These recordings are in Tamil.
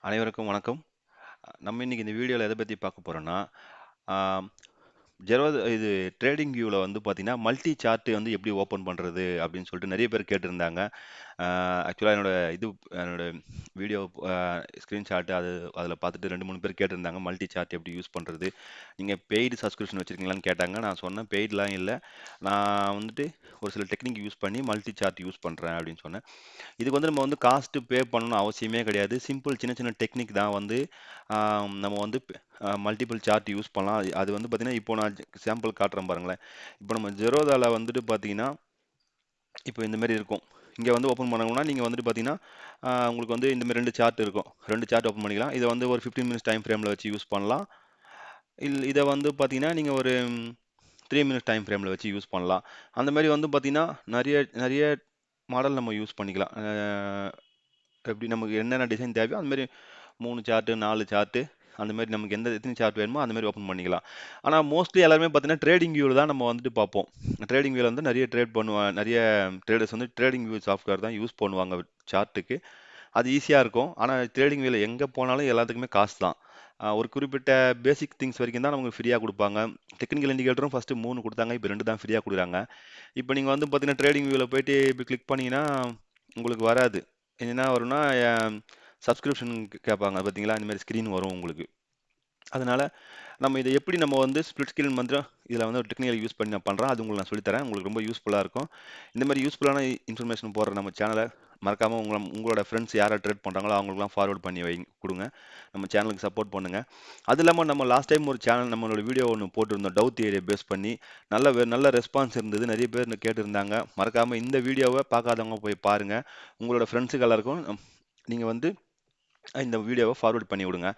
அனைவருக்கும் வணக்கம். நம்ம இன்னைக்கு இந்த வீடியோல எத பத்தி பார்க்க போறோம்னா, ஆம், ஜெரோதா இது ட்ரேடிங் வியூல வந்து பார்த்தீங்கன்னா, மல்டி சார்ட் வந்து எப்படி ஓப்பன் பண்றது அப்படின்னு சொல்லிட்டு நெறைய பேர் கேட்டிருந்தாங்க. ஆக்சுவலா என்னோட வீடியோ ஸ்கிரீன்ஷாட் அதில பார்த்துட்டு 2, 3 பேர் கேட்டிருந்தாங்க. மல்டி சார்ட் எப்படி யூஸ் பண்றது? நீங்க பெய்டு சப்ஸ்கிரிப்ஷன் வச்சிருக்கீங்களான்னு கேட்டாங்க. நான் சொன்னேன் பெய்ட்லாம் இல்ல. நான் வந்துட்டு ஒரு சில டெக்னிக் யூஸ் பண்ணி மல்டி சார்ட் யூஸ் பண்றேன் அப்படின்னு சொன்னேன். இதுக்கு வந்து நம்ம வந்து காஸ்ட் பே பண்ணணும்னு அவசியமே கிடையாது. சிம்பிள் சின்ன சின்ன டெக்னிக் தான் வந்து நம்ம வந்து மல்டிபிள் சார்ட் யூஸ் பண்ணலாம். அது வந்து பார்த்தீங்கன்னா, இப்போ நான் சாம்பிள் காட்டுறேன் பாருங்களேன். இப்போ நம்ம ஜெரோதால வந்துட்டு பார்த்தீங்கன்னா, இப்போ இந்த மாரி இருக்கும். இங்க வந்து ஓப்பன் பண்ணணும்னா, நீங்க வந்துட்டு பார்த்தீங்கன்னா, உங்களுக்கு வந்து இந்த மாரி 2 சார்ட் இருக்கும். 2 சார்ட் ஓப்பன் பண்ணிக்கலாம். இத வந்து ஒரு 15 மினிட்ஸ் டைம் ஃப்ரேம்ல வச்சு யூஸ் பண்ணலாம். இத வந்து பார்த்தீங்கன்னா, நீங்க ஒரு 3 மினிட்ஸ் டைம் ஃப்ரேம்ல வச்சு யூஸ் பண்ணலாம். அந்த மாரி வந்து பார்த்தீங்கன்னா, நெறைய நெறைய மாடல் நம்ம யூஸ் பண்ணிக்கலாம். எப்படி நமக்கு என்னென்ன டிசைன் தேவையோ அந்த மாரி 3 சார்ட்டு, 4 சார்ட்டு அந்த மாரி நமக்கு எத்தனை சார்ட் வேணுமோ அந்த மாரி ஓப்பன் பண்ணிக்கலாம். ஆனா மோஸ்ட்லி எல்லாருமே பார்த்தீங்கன்னா, ட்ரேடிங் வியூல தான் நம்ம வந்துட்டு பார்ப்போம். ட்ரேடிங் வியூல வந்து நெறைய ட்ரேடர்ஸ் வந்து ட்ரேடிங் வியூ சாஃப்ட்வேர் தான் யூஸ் பண்ணுவாங்க சார்ட்டுக்கு. அது ஈஸியா இருக்கும். ஆனா ட்ரேடிங் வியூல எங்க போனாலும் எல்லாத்துக்குமே காசு தான். ஒரு குறிப்பிட்ட பேசிக் திங்ஸ் வரைக்கும் தான் நமக்கு ஃப்ரீயா குடுப்பாங்க. டெக்னிக்கல் இண்டிகேட்டரும் ஃபர்ஸ்ட் 3 குடுத்தாங்க. இப்ப 2 தான் ஃப்ரீயா குடுக்குறாங்க. இப்ப நீங்க வந்து பார்த்தீங்கன்னா, ட்ரேடிங் வியூல போயிட்டு இப்படி கிளிக் பண்ணீங்கன்னா, உங்களுக்கு வராது. என்ன வரும்னா, சப்ஸ்கிரிப்ஷன் கேட்பாங்க பார்த்தீங்களா? இந்த மாரி ஸ்க்ரீன் வரும் உங்களுக்கு. அதனால நம்ம இத எப்படி நம்ம வந்து ஸ்ப்ளிட் ஸ்கிரீன் மந்திரம் இதில வந்து ஒரு டெக்னிக்கல் யூஸ் பண்ணி நான் பண்றேன். அது உங்களுக்கு நான் சொல்லி தரேன். உங்களுக்கு ரொம்ப யூஸ்ஃபுல்லா இருக்கும். இந்த மாரி யூஸ்ஃபுல்லான இன்ஃபர்மேஷன் போடுற நம்ம சேனல மறக்காம உங்களோட ஃப்ரெண்ட்ஸ் யார ட்ரேட் பண்றாங்களோ அவங்களுக்கெல்லாம் ஃபார்வர்ட் பண்ணி குடுங்க. நம்ம சேனலுக்கு சப்போர்ட் பண்ணுங்க. அது இல்லாம நம்ம லாஸ்ட் டைம் ஒரு சேனல் நம்மளோட வீடியோ ஒண்ணு போட்டிருந்தோம். டவ் தியரிய பேஸ் பண்ணி. நல்ல ரெஸ்பான்ஸ் இருந்தது. நெறைய பேர் கேட்டிருந்தாங்க. மறக்காம இந்த வீடியோவ பார்க்காதவங்க போய் பாருங்க. உங்களோட ஃப்ரெண்ட்ஸுக்கு எல்லாருக்கும் நீங்க வந்து இந்த வீடியோவ ஃபார்வர்ட் பண்ணி விடுங்க.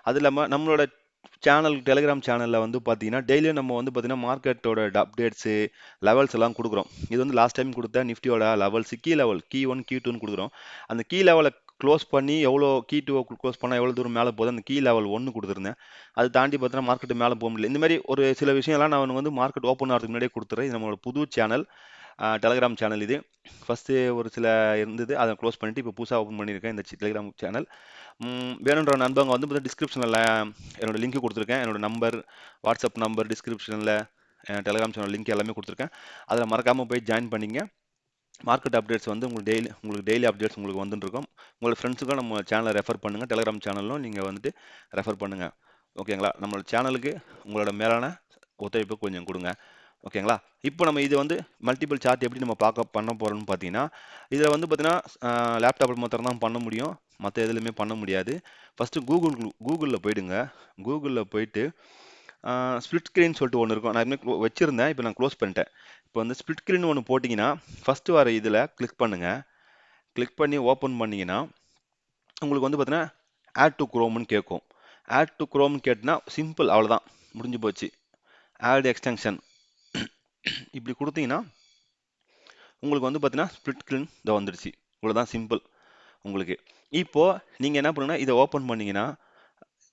அது இல்லாம நம்மளோட டெலிகிராம் சேனல்ல வந்து பார்த்தீங்கன்னா, டெய்லியும் நம்ம வந்து பார்த்தீங்கன்னா, மார்க்கெட்டோட அப்டேட்ஸு, லெவல்ஸ் எல்லாம் குடுக்குறோம். இது வந்து லாஸ்ட் டைம் குடுத்த நிஃப்டியோட லெவல்ஸ் கீ 1, கீ 2ன்னு குடுக்குறோம். அந்த கீ லெவல க்ளோஸ் பண்ணி கீ 2 க்ளோஸ் பண்ணா எவ்வளோ தூரம் மேல போகுது, அந்த கீ லெவல் 1 குடுத்துருந்தேன். அது தாண்டி பார்த்தீங்கன்னா, மார்க்கெட் மேல போ முடியல. இந்த மாரி ஒரு சில விஷயம்லாம் நான் வந்து மார்க்கெட் ஓப்பன் ஆகுறதுக்கு முன்னாடியே குடுத்துர்றேன். இது நம்மளோட புது சேனல். டெலகிராம் சேனல் இது. ஃபர்ஸ்ட்டு ஒரு சில இருந்தது. அத க்ளோஸ் பண்ணிட்டு, இப்போ புதுசா ஓப்பன் பண்ணியிருக்கேன் இந்த டெலிகிராம் சேனல். வேணுன்ற நண்பங்க வந்து டிஸ்கிரிப்ஷன்ல என்னோட லிங்க் குடுத்துருக்கேன். என்னோட நம்பர், வாட்ஸ்அப் நம்பர் டிஸ்கிரிப்ஷன்ல டெலகிராம் சேனல் லிங்க் எல்லாமே குடுத்துருக்கேன். அதில மறக்காம போய் ஜாயின் பண்ணிக்கங்க. மார்க்கெட் அப்டேட்ஸ் வந்து உங்களுக்கு டெய்லி அப்டேட்ஸ் உங்களுக்கு வந்துட்டு இருக்கும். உங்களோட ஃப்ரெண்ட்ஸுக்கும் நம்ம சேனல ரெஃபர் பண்ணுங்க. டெலகிராம் சேனலும் நீங்க வந்துட்டு ரெஃபர் பண்ணுங்க. ஓகேங்களா? நம்மளோட சேனலுக்கு உங்களோட மேலான ஒத்துழைப்பு கொஞ்சம் குடுங்க. ஓகேங்களா? இப்போ நம்ம இது வந்து மல்டிபிள் சார்ட் எப்படி நம்ம பண்ண போறோம்னு பார்த்தீங்கன்னா, இதில வந்து பார்த்தீங்கன்னா, லேப்டாப்ல மாத்திரம் தான் பண்ண முடியும். மத்த எதுலயுமே பண்ண முடியாது. ஃபர்ஸ்ட்டு கூகுள்ல போயிடுங்க. கூகுள்ல போயிட்டு, ஆ ஸ்ப்ளிட் ஸ்கிரீன் சொல்லிட்டு ஒண்ணு இருக்கும். நான் ஏற்கனவே வச்சிருந்தேன். இப்ப நான் க்ளோஸ் பண்ணிட்டேன். இப்போ வந்து ஸ்ப்ளிட் ஸ்கிரீன் ஒண்ணு போட்டீங்கன்னா, ஃபர்ஸ்ட் வர இதுல கிளிக் பண்ணுங்க. கிளிக் பண்ணி ஓப்பன் பண்ணீங்கன்னா, உங்களுக்கு வந்து பார்த்தீங்கன்னா, ஆட் டூ குரோம்ன்னு கேட்கும். ஆட் டூ குரோம்ன்னு கேட்டுனா சிம்பிள் அவ்வளோதான். முடிஞ்சு போச்சு. ஆட் எக்ஸ்டென்ஷன் இப்படி குடுத்தீங்கன்னா, உங்களுக்கு வந்து பார்த்தீங்கன்னா, ஸ்ப்ளிட் ஸ்கிரீன் இதோ வந்துருச்சு. இவ்வளோதான் சிம்பிள் உங்களுக்கு. இப்போ நீங்க என்ன பண்ணுங்கன்னா, இத ஓப்பன் பண்ணீங்கன்னா,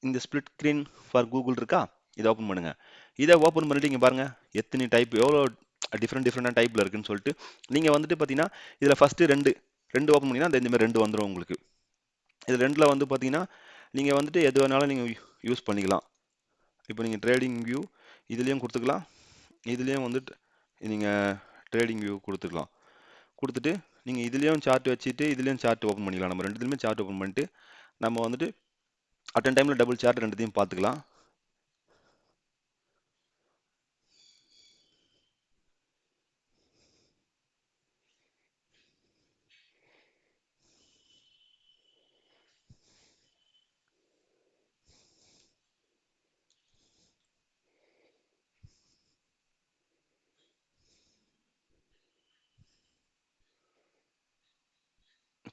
இந்த ஸ்ப்ளிட் ஸ்கிரீன் ஃபார் கூகுள் இருக்கா? இத ஓப்பன் பண்ணுங்க. இத ஓப்பன் பண்ணிட்டு இங்க பாருங்க, எத்தனை டைப் எவ்வளோ டிஃபரெண்ட்டா டைப்ல இருக்குன்னு சொல்லிட்டு, நீங்க வந்துட்டு பார்த்தீங்கன்னா, இதுல ஃபர்ஸ்ட் 2 ஓப்பன் பண்ணீங்கன்னா, இந்த மாரி 2 வந்துரும் உங்களுக்கு. இது 2ல வந்து பார்த்தீங்கன்னா, நீங்க வந்துட்டு எது வேணாலும் நீங்க யூஸ் பண்ணிக்கலாம். இப்போ நீங்க ட்ரேடிங் வியூ இதுலயும் குடுத்துக்கலாம். இதுலயும் வந்துட்டு நீங்க ட்ரேடிங் வியூ குடுத்துக்கலாம். குடுத்துட்டு, நீங்க இதுலயும் சார்ட் வச்சுட்டு, இதுலயும் சார்ட் ஓப்பன் பண்ணிக்கலாம். நம்ம 2த்துலயுமே சார்ட் ஓப்பன் பண்ணிட்டு, நம்ம வந்துட்டு அட் அ டைம்ல டபுள் சார்ட் 2த்தையும் பார்த்துக்கலாம்.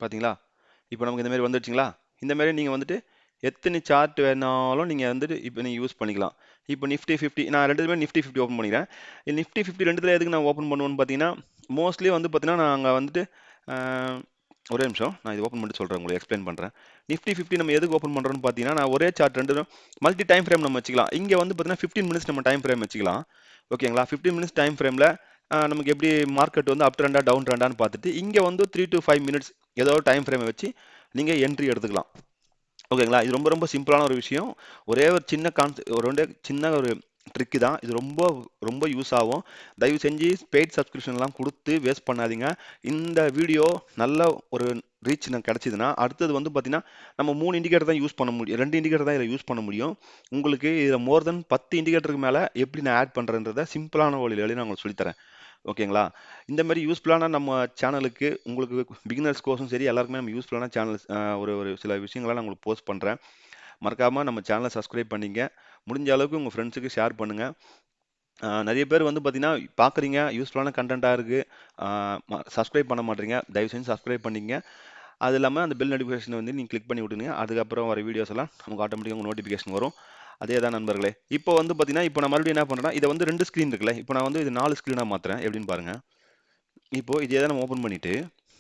பார்த்தீங்களா? இப்போ நமக்கு இந்த மாரி வந்துருச்சுங்களா? இந்த மாரி நீங்க வந்துட்டு எத்தனை சார்ட் வேணாலும் நீங்க வந்துட்டு இப்ப நீங்க யூஸ் பண்ணிக்கலாம். இப்போ நிஃப்டி 50 நான் 2த்துலயுமே நிஃப்டி 50 ஓப்பன் பண்ணிக்கிறேன். நிஃப்டி 50 2த்துல எதுக்கு நான் ஓப்பன் பண்ணுவேன்னு பார்த்தீங்கன்னா, மோஸ்ட்லி வந்து பார்த்தீங்கன்னா, நாங்க வந்துட்டு அ ஒரே நிமிஷம். நான் இத ஓப்பன் பண்ணிட்டு சொல்றேன். உங்களுக்கு எக்ஸ்ப்ளைன் பண்றேன். நிஃப்டி 50 நம்ம எதுக்கு ஓப்பன் பண்றோம்ன்னு பார்த்தீங்கன்னா, நான் ஒரே சார்ட் 2லும் மல்டி டைம் ஃப்ரேம் நம்ம வச்சுக்கலாம். இங்க வந்து பார்த்தீங்கன்னா, 15 மினிட்ஸ் நம்ம டைம் ஃப்ரேம் வச்சுக்கலாம். ஓகேங்களா? 15 மினிட்ஸ் டைம் ஃப்ரேம்ல நமக்கு எப்படி மார்க்கெட் வந்து அப் ட்ரெண்டா, டவுன் ட்ரெண்டான்னு பார்த்துட்டு, இங்க வந்து 3 டூ 5 மினிட்ஸ் ஏதோ ஒரு டைம் ஃப்ரேம வச்சு நீங்க என்ட்ரி எடுத்துக்கலாம். ஓகேங்களா? இது ரொம்ப ரொம்ப சிம்பிளான ஒரு விஷயம். ஒரே ஒரு சின்ன ஒரு 2 சின்ன ஒரு ட்ரிக்கு தான். இது ரொம்ப ரொம்ப யூஸ் ஆகும். தயவு செஞ்சு பெய்ட் சப்ஸ்கிரிப்ஷன்லாம் குடுத்து வேஸ்ட் பண்ணாதீங்க. இந்த வீடியோ நல்ல ஒரு ரீச் கிடைச்சதுன்னா, அடுத்தது வந்து பார்த்தீங்கன்னா, நம்ம 3 இண்டிகேட்டர் தான் யூஸ் பண்ண முடியும். 2 இண்டிகேட்டர் தான் இதில யூஸ் பண்ண முடியும். உங்களுக்கு இதில மோர் தென் 10 இண்டிகேட்டருக்கு மேல எப்படி நான் ஆட் பண்றேன்றத சிம்பிளான வழியில நான் உங்களுக்கு சொல்லித் தரேன். ஓகேங்களா? இந்த மாரி யூஸ்ஃபுல்லான நம்ம சேனலுக்கு உங்களுக்கு பிகினர்ஸ் கோர்ஸும் சரி, எல்லாருக்குமே நம்ம யூஸ்ஃபுல்லான சேனல்ஸ் ஒரு ஒரு சில விஷயங்கள நான் உங்களுக்கு போஸ்ட் பண்றேன். மறக்காம நம்ம சேனல சப்ஸ்கிரைப் பண்ணிங்க. முடிஞ்ச அளவுக்கு உங்க ஃப்ரெண்ட்ஸுக்கு ஷேர் பண்ணுங்க. நெறைய பேர் வந்து பார்த்தீங்கன்னா, பார்க்குறீங்க யூஸ்ஃபுல்லான கன்டென்ட்டா இருக்கு. ஆ சப்ஸ்கிரைப் பண்ண மாட்றீங்க. தயவு செஞ்சு சப்ஸ்கிரைப் பண்ணிக்கங்க. அது இல்லாம அந்த பெல் நோட்டிஃபிகேஷன் வந்து நீங்க கிளிக் பண்ணி விட்டுருங்க. அதுக்கப்புறம் வர வீடியோஸ் எல்லாம் நமக்கு ஆட்டோமேட்டிக்கா உங்க நோட்டிஃபிகேஷன் வரும். அதே தான் நண்பர்களே. இப்போ வந்து பார்த்தீங்கன்னா, இப்போ நான் மறுபடியும் என்ன பண்றேன்னா, இத வந்து 2 ஸ்க்ரீன் இருக்குல்ல. இப்போ நான் வந்து இது 4 ஸ்க்ரீனா மாத்துறேன். எப்படின்னு பாருங்க. இப்போ இதே தான் நம்ம ஓப்பன் பண்ணிட்டு,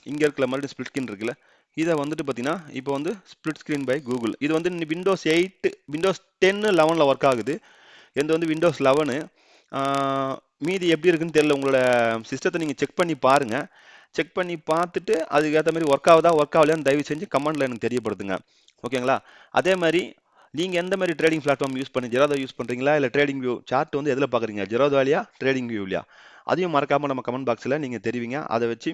இங்க இருக்கிற மறுபடியும் ஸ்ப்ளிட் ஸ்கிரீன் இருக்குல்ல, இத வந்துட்டு பார்த்தீங்கன்னா, இப்போ வந்து ஸ்ப்ளிட் ஸ்கிரீன் பை கூகுள். இது வந்து விண்டோஸ் 8, விண்டோஸ் 10, 11ல ஒர்க் ஆகுது. என்து வந்து விண்டோஸ் 11. ஆ மீதி எப்படி இருக்குன்னு தெரியல. உங்களோட சிஸ்டத்த நீங்க செக் பண்ணி பாருங்க. செக் பண்ணி பார்த்துட்டு, அதுக்கு ஏத்த மாரி ஒர்க் ஆகுதா, ஒர்க் ஆகலையான்னு தயவு செஞ்சு கமெண்ட்ல எனக்கு தெரியப்படுத்துங்க. ஓகேங்களா? அதே மாரி நீங்க எந்த மாரி trading platform use Zerodha use பண்றீங்களா? இல்ல ட்ரேடிங் வியூ சார்ட் வந்து எதுல பார்க்குறீங்க? ஜெரோதாலயா? ட்ரேடிங் வியூலயா? அதையும் மறக்காம நம்ம கமெண்ட் பாக்ஸ்ல நீங்க தெரிவிங்க. அத வச்சு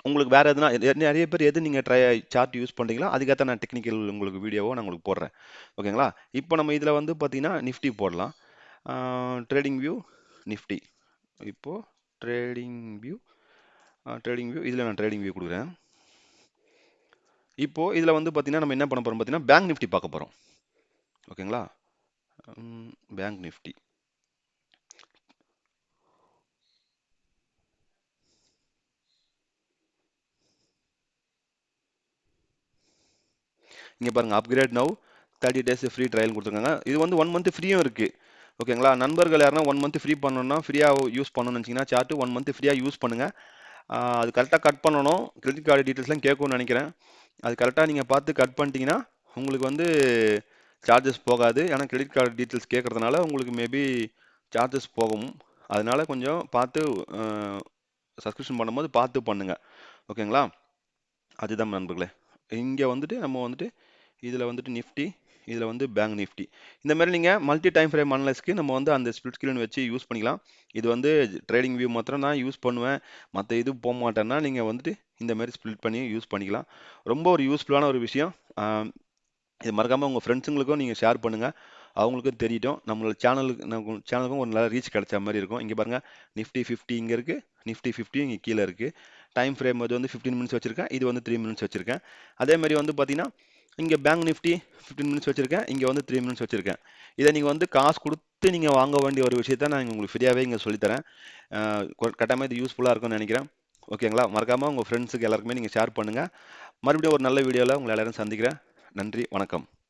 உங்களுக்கு வேற எதுனா நெறைய பேர் எது நீங்க சார்ட் யூஸ் பண்றீங்களோ, அதுக்கேத்த நான் டெக்னிக்கல் உங்களுக்கு வீடியோவோ நான் உங்களுக்கு போடுறேன். ஓகேங்களா? இப்போ நம்ம இதுல வந்து பார்த்தீங்கன்னா, நிஃப்டி போடலாம். Trading view, Nifty. இப்போ ட்ரேடிங் வியூ இதுல நான் ட்ரேடிங் வியூ குடுக்குறேன். இப்போ இதுல வந்து பார்த்தீங்கன்னா, நம்ம என்ன பண்ண போறோம் பார்த்தீங்கன்னா, பேங்க் நிஃப்டி பார்க்க போறோம். ஓகேங்களா? Bank Nifty. இங்க பாருங்க upgrade now 30 days free trial குடுத்துருக்காங்க. இது வந்து 1 மந்த் ஃப்ரீயும் இருக்கு. ஓகேங்களா? நண்பர்கள் யாருன்னா 1 மந்த் ஃப்ரீ பண்ணணும்னா, ஃப்ரீயா யூஸ் பண்ணணும்னு நெனச்சீங்கன்னா, சார்ட் 1 மந்த் ஃப்ரீயா யூஸ் பண்ணுங்க. அது கரெக்ட்டா கட் பண்ணணும். கிரெடிட் கார்டு டீட்டெயில்ஸ்லாம் கேட்கும்னு நெனைக்கிறேன். அது கரெக்ட்டா நீங்க பார்த்து கட் பண்ணிட்டீங்கன்னா, உங்களுக்கு வந்து சார்ஜஸ் போகாது. ஏன்னா கிரெடிட் கார்டு டீட்டெயில்ஸ் கேட்கறதுனால உங்களுக்கு மேபி சார்ஜஸ் போகும். அதனால கொஞ்சம் பார்த்து அ சப்ஸ்கிரிப்ஷன் பண்ணும்போது பார்த்து பண்ணுங்க. ஓகேங்களா? அதுதான் நண்பர்களே. இங்க வந்துட்டு நம்ம வந்துட்டு இதுல வந்துட்டு நிஃப்டி, இதுல வந்து பேங்க் நிஃப்டி. இந்த மாரி நீங்க மல்டி டைம் ஃப்ரேம் அனலைஸ்க்கு நம்ம வந்து அந்த ஸ்ப்ளிட் ஸ்கிரீன் வச்சு யூஸ் பண்ணிக்கலாம். இது வந்து ட்ரேடிங் வியூ மாத்திரம் தான் யூஸ் பண்ணுவேன். மத்த இது போமாட்டேன்னா, நீங்க வந்துட்டு இந்த மாரி ஸ்ப்ளிட் பண்ணி யூஸ் பண்ணிக்கலாம். ரொம்ப ஒரு யூஸ்ஃபுல்லான ஒரு விஷயம். ஆ இது மறக்காம உங்க ஃப்ரெண்ட்ஸுங்களுக்கும் நீங்க ஷேர் பண்ணுங்க. அவங்களுக்கும் தெரியட்டும். நம்மளோட நம்ம சேனலுக்கும் ஒரு நல்ல ரீச் கிடைச்ச மாரி இருக்கும். இங்க பாருங்க நிஃப்டி 50 இங்க இருக்கு. நிஃப்டி 50 இங்க கீழ இருக்கு. டைம் ஃப்ரேம் அது வந்து 15 மினிட்ஸ் வச்சிருக்கேன். இது வந்து 3 மினிட்ஸ் வச்சிருக்கேன். அதே மாரி வந்து பார்த்தீங்கன்னா, இங்க பேங்க் நிஃப்டி 15 மினிட்ஸ் வச்சிருக்கேன். இங்க வந்து 3 மினிட்ஸ் வச்சிருக்கேன். இத நீங்க வந்து காசு குடுத்து நீங்க வாங்க வேண்டிய ஒரு விஷயத்த நான் உங்களுக்கு ஃப்ரீயாவே இங்க சொல்லி தரேன். அ கட்டாயமா இது யூஸ்ஃபுல்லா இருக்கும்னு நெனைக்கிறேன். ஓகேங்களா? மறக்காம உங்க ஃப்ரெண்ட்ஸுக்கு எல்லாருக்குமே நீங்க ஷேர் பண்ணுங்க. மறுபடியும் ஒரு நல்ல வீடியோல உங்கள எல்லாரையும் சந்திக்கிறேன். நன்றி, வணக்கம்.